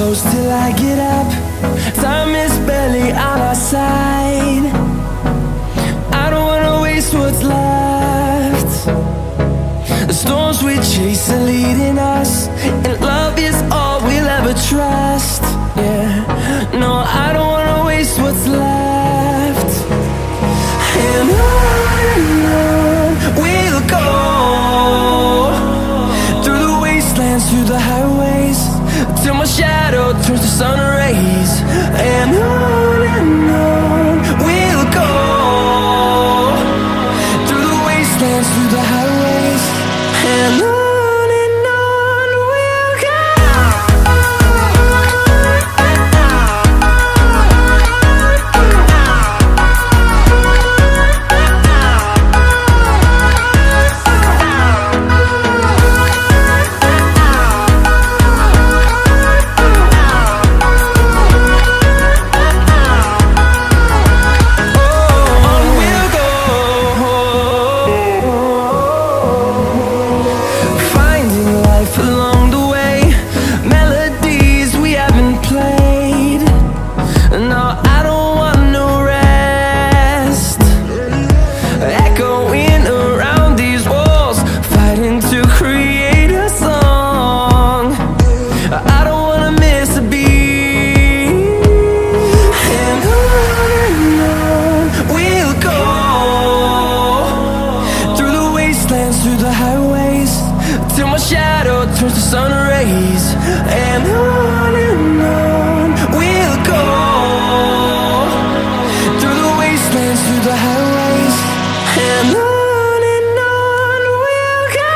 close till I get up. Time is barely on our side. I don't wanna waste what's left. The storms we chase are leading us, and love is all we'll ever trust. Yeah, no, I don't wanna waste what's left. And on we'll go, through the wastelands, through the highways, till my shadow turns to sun rays. And on we'll go, through the wastelands, through the highways, and on we'll go. Through the highways, till my shadow turns to sun rays. And on we'll go, through the wastelands, through the highways, and on we'll go.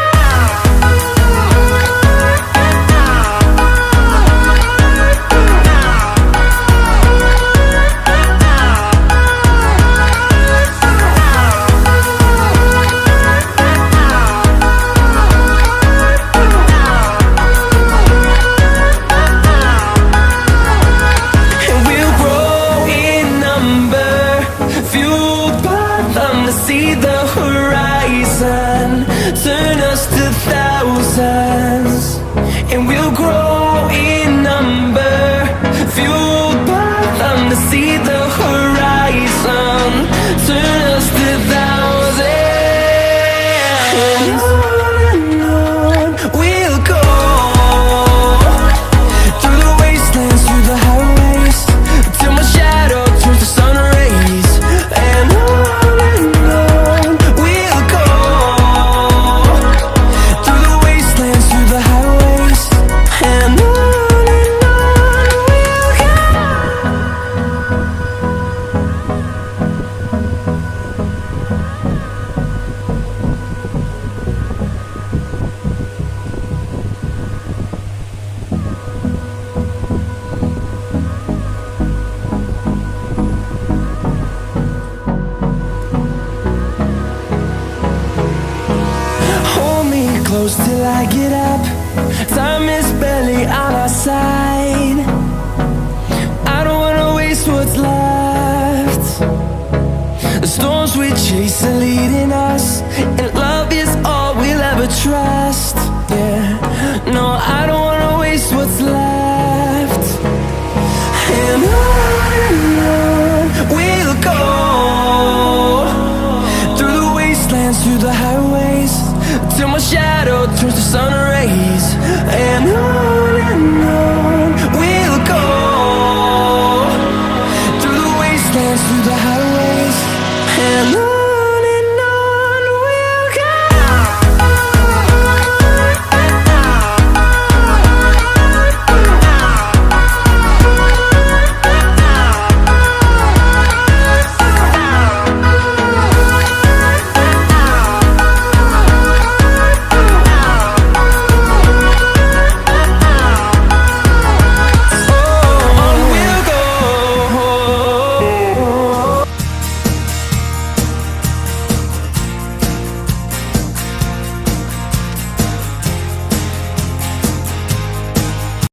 See the horizon, turn us to thousands, and we'll grow in number, fueled by them. To see the horizon, turn us to thousands, and on we'll go, through the wastelands, through the highways, till my shadow turns to sun rays. And close till I get up. Time is barely on our side. I don't wanna waste what's left. The storms we chase are leading us, and love is all we'll ever trust. Yeah, no, I don't